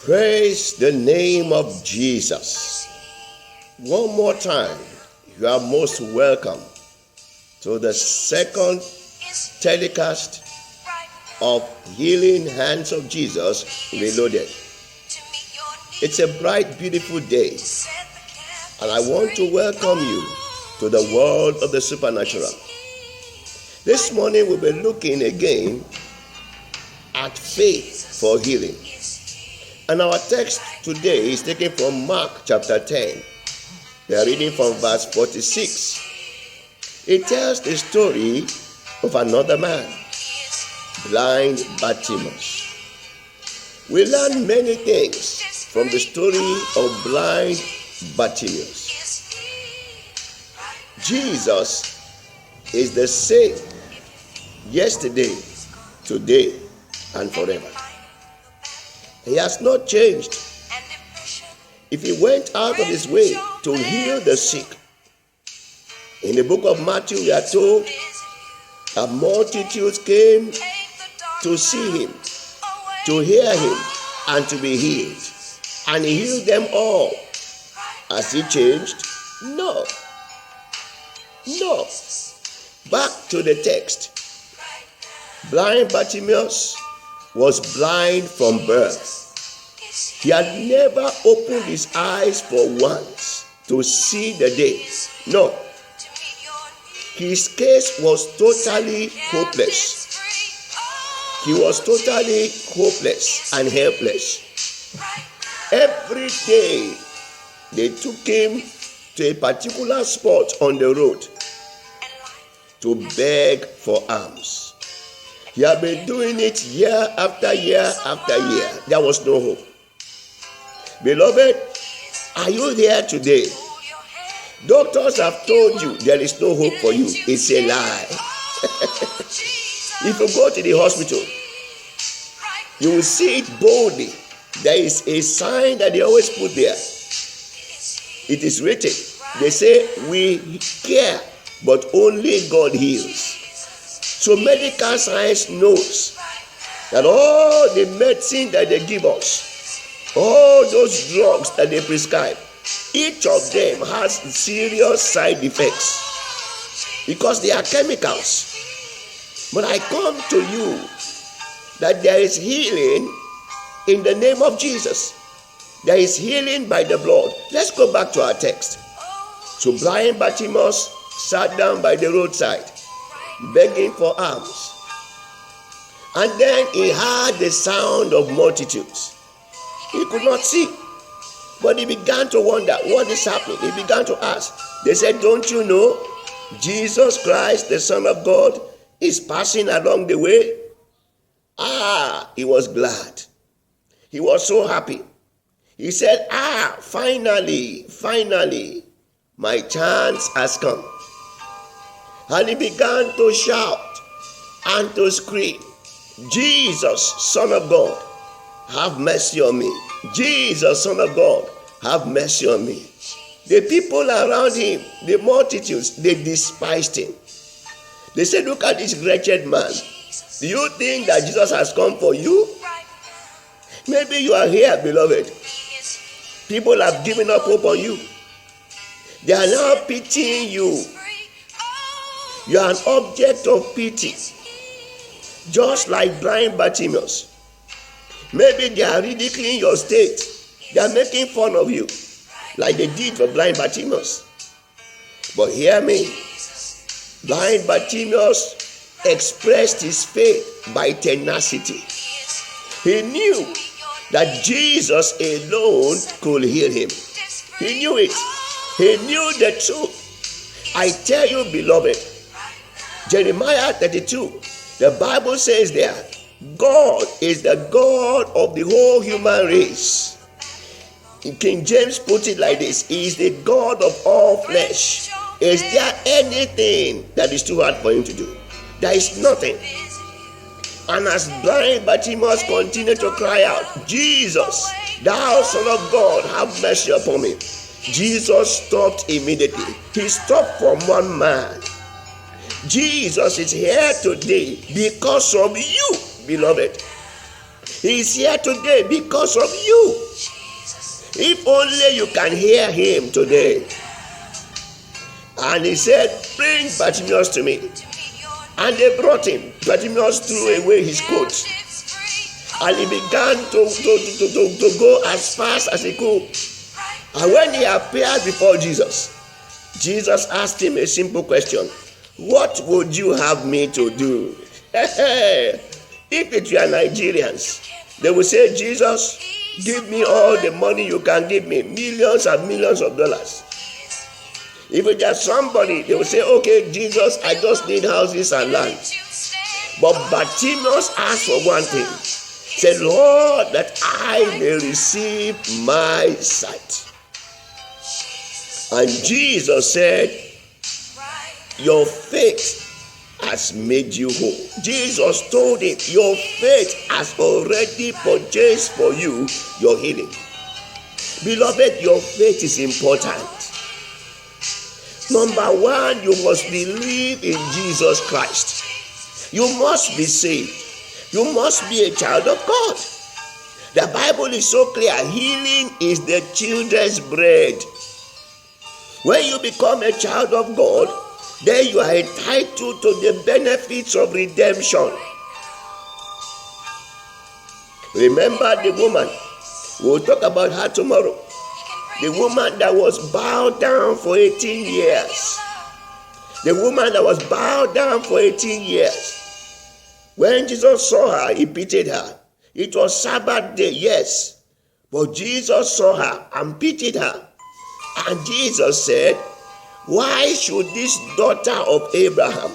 Praise the name of Jesus. One more time, you are most welcome to the second telecast of Healing Hands of Jesus Reloaded. It's a bright, beautiful day, and I want to welcome you to the world of the supernatural. This morning we'll be looking again at faith for healing. And our text today is taken from Mark chapter 10. We are reading from verse 46. It tells the story of another man, blind Bartimaeus. We learn many things from the story of blind Bartimaeus. Jesus is the same yesterday, today, and forever. He has not changed. If he went out of his way to heal the sick, in the book of Matthew we are told that multitudes came to see him, to hear him, and to be healed. And he healed them all. Has he changed? No. Back to the text. Blind Bartimaeus was blind from birth. He had never opened his eyes for once to see the day. No. His case was totally hopeless. He was totally hopeless and helpless. Every day they took him to a particular spot on the road to beg for alms. He had been doing it year after year after year. There was no hope. Beloved, are you there today? Doctors have told you there is no hope for you. It's a lie. If you go to the hospital, you will see it boldly. There is a sign that they always put there. It is written. They say, we care, but only God heals. So medical science knows that all the medicine that they give us, all those drugs that they prescribe, each of them has serious side effects because they are chemicals. But I come to you that there is healing in the name of Jesus. There is healing by the blood. Let's go back to our text. So blind Bartimaeus sat down by the roadside, begging for alms. And then he heard the sound of multitudes. He could not see, but he began to wonder what is happening. He began to ask. They said, don't you know Jesus Christ, the Son of God, is passing along the way? He was glad. He was so happy. He said, finally, my chance has come. And he began to shout and to scream, Jesus, Son of God, have mercy on me. Jesus, Son of God, have mercy on me. The people around him, the multitudes, they despised him. They said, look at this wretched man. Do you think that Jesus has come for you? Maybe you are here, beloved. People have given up hope on you. They are now pitying you. You are an object of pity, just like blind Bartimaeus. Maybe they are ridiculing your state. They are making fun of you, like they did for blind Bartimaeus. But hear me. Blind Bartimaeus expressed his faith by tenacity. He knew that Jesus alone could heal him. He knew it. He knew the truth. I tell you, beloved, Jeremiah 32, the Bible says there, God is the God of the whole human race. King James put it like this: He is the God of all flesh. Is there anything that is too hard for him to do? There is nothing. And as blind Bartimaeus continued to cry out, Jesus, thou Son of God, have mercy upon me, Jesus stopped immediately. He stopped from one man. Jesus is here today because of you, beloved. He's here today because of you. If only you can hear him today. And he said, bring Bartimaeus to me. And they brought him. Bartimaeus threw away his coat. And he began to go as fast as he could. And when he appeared before Jesus, Jesus asked him a simple question. What would you have me to do? If it were Nigerians, they would say, Jesus, give me all the money you can give me, millions and millions of dollars. If it was somebody, they would say, okay, Jesus, I just need houses and land. But Bartimaeus asked for one thing. He said, Lord, that I may receive my sight. And Jesus said, your faith has made you whole. Jesus told him, your faith has already purchased for you your healing. Beloved, your faith is important. Number one, you must believe in Jesus Christ. You must be saved. You must be a child of God. The Bible is so clear. Healing is the children's bread. When you become a child of God, then you are entitled to the benefits of redemption. Remember the woman. We'll talk about her tomorrow. The woman that was bowed down for 18 years. The woman that was bowed down for 18 years. When Jesus saw her, he pitied her. It was Sabbath day, yes. But Jesus saw her and pitied her. And Jesus said, why should this daughter of Abraham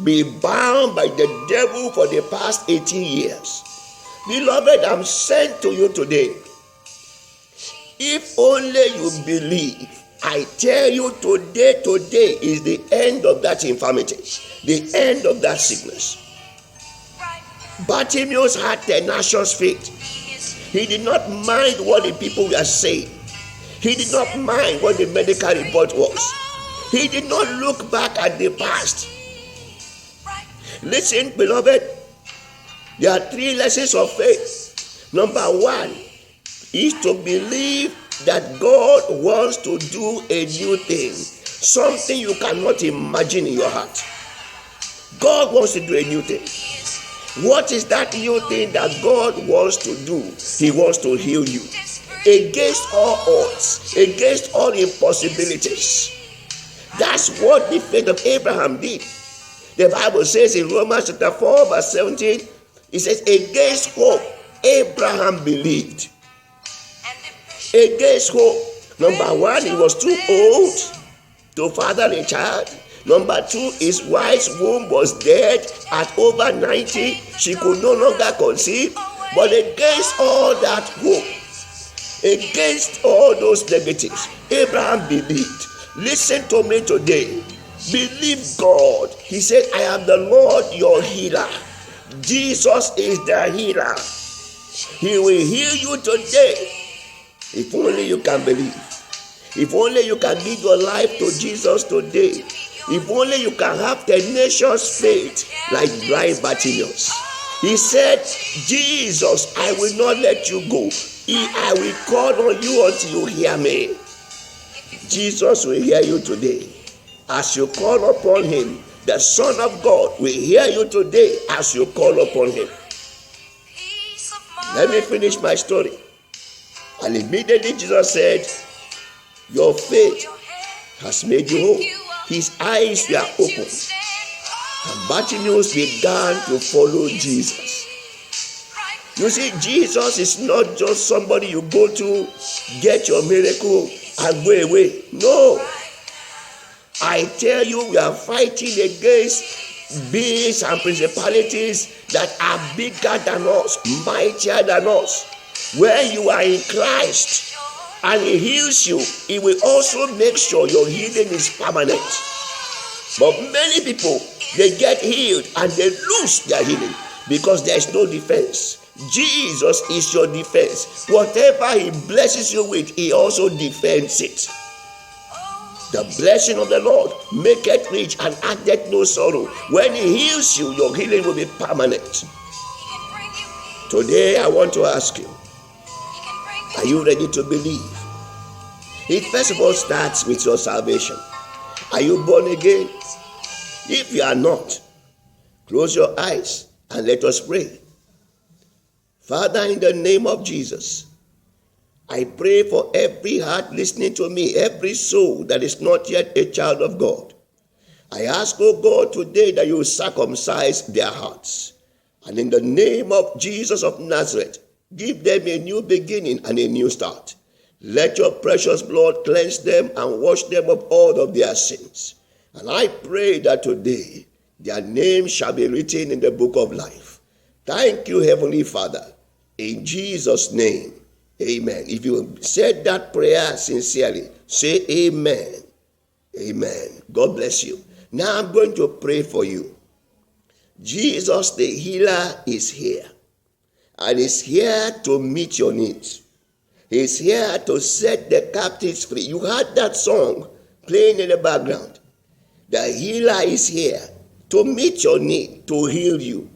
be bound by the devil for the past 18 years? Beloved, I'm sent to you today. If only you believe, I tell you today is the end of that infirmity, the end of that sickness. Bartimaeus had tenacious faith. He did not mind what the people were saying. He did not mind what the medical report was. He did not look back at the past. Listen, beloved, there are 3 lessons of faith. Number 1 is to believe that God wants to do a new thing, something you cannot imagine in your heart. God wants to do a new thing. What is that new thing that God wants to do? He wants to heal you against all odds, against all impossibilities. That's what the faith of Abraham did. The Bible says in Romans chapter 4 verse 17, it says, against hope Abraham believed. Against hope. Number 1, he was too old to father a child. Number 2, his wife's womb was dead at over 90. She could no longer conceive. But against all that hope, against all those negatives, Abraham believed. Listen to me today. Believe God. He said, I am the Lord your healer. Jesus is the healer. He will heal you today. If only you can believe. If only you can give your life to Jesus today. If only you can have tenacious faith like blind Bartimaeus. He said, Jesus, I will not let you go. I will call on you until you hear me. Jesus will hear you today. As you call upon him, the Son of God will hear you today as you call upon him. Let me finish my story. And immediately Jesus said, your faith has made you whole. His eyes were open. And Bartimaeus began to follow Jesus. You see, Jesus is not just somebody you go to, get your miracle, and go away. No. I tell you, we are fighting against beings and principalities that are bigger than us, mightier than us. When you are in Christ and he heals you, he will also make sure your healing is permanent. But many people, they get healed and they lose their healing because there is no defense. Jesus is your defense. Whatever he blesses you with, he also defends it. The blessing of the Lord maketh rich and addeth no sorrow. When he heals you, your healing will be permanent. Today I want to ask you, are you ready to believe? It first of all starts with your salvation. Are you born again? If you are not, close your eyes and let us pray. Father, in the name of Jesus, I pray for every heart listening to me, every soul that is not yet a child of God. I ask, oh God, today that you circumcise their hearts. And in the name of Jesus of Nazareth, give them a new beginning and a new start. Let your precious blood cleanse them and wash them of all of their sins. And I pray that today their names shall be written in the book of life. Thank you, Heavenly Father. In Jesus' name, amen. If you said that prayer sincerely, say amen. Amen. God bless you. Now I'm going to pray for you. Jesus the healer is here. And is here to meet your needs. He's here to set the captives free. You heard that song playing in the background. The healer is here to meet your need, to heal you,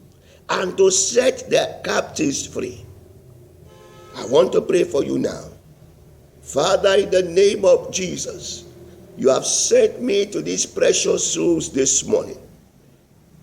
and to set the captives free. I want to pray for you now. Father, in the name of Jesus, you have sent me to these precious souls this morning.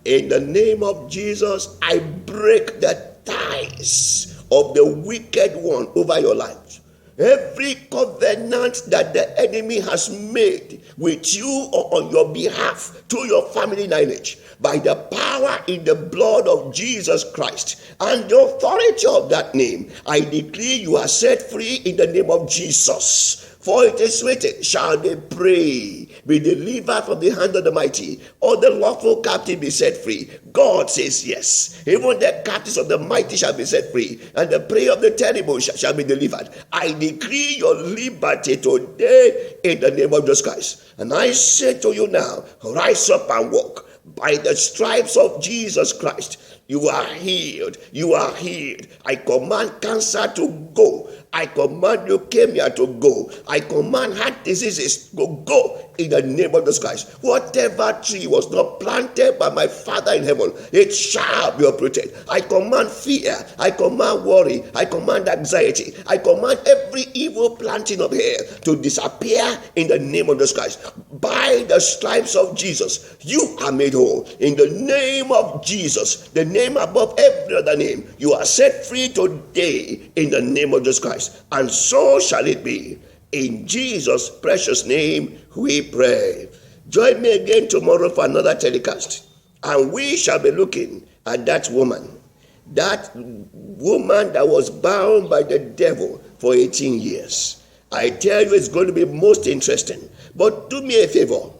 In the name of Jesus, I break the ties of the wicked one over your life. Every covenant that the enemy has made with you or on your behalf to your family lineage, by the power in the blood of Jesus Christ and the authority of that name, I decree you are set free in the name of Jesus. For it is written, shall they pray, be delivered from the hand of the mighty, or the lawful captive be set free? God says yes. Even the captives of the mighty shall be set free, and the prey of the terrible shall be delivered. I decree your liberty today in the name of Jesus Christ. And I say to you now, rise up and walk. By the stripes of Jesus Christ, you are healed. You are healed. I command cancer to go. I command leukemia to go. I command heart diseases to go in the name of Jesus Christ. Whatever tree was not planted by my Father in heaven, it shall be uprooted. I command fear. I command worry. I command anxiety. I command every evil planting of hair to disappear in the name of Jesus Christ. By the stripes of Jesus, you are made whole. In the name of Jesus, the name above every other name, you are set free today in the name of Jesus Christ. And so shall it be. In Jesus' precious name we pray. Join me again tomorrow for another telecast. And we shall be looking at that woman that was bound by the devil for 18 years. I tell you, it's going to be most interesting. But do me a favor.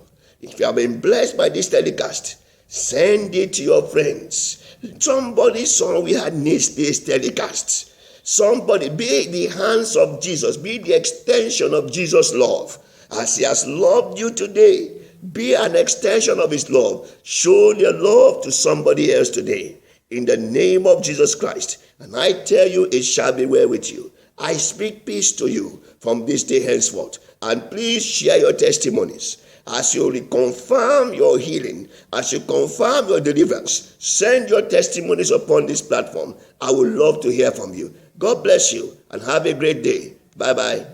If you have been blessed by this telecast, send it to your friends. Somebody somewhere needs this telecast. Somebody, be the hands of Jesus, be the extension of Jesus' love. As he has loved you today, be an extension of his love. Show your love to somebody else today. In the name of Jesus Christ. And I tell you, it shall be well with you. I speak peace to you from this day henceforth. And please share your testimonies. As you confirm your healing, as you confirm your deliverance, send your testimonies upon this platform. I would love to hear from you. God bless you and have a great day. Bye-bye.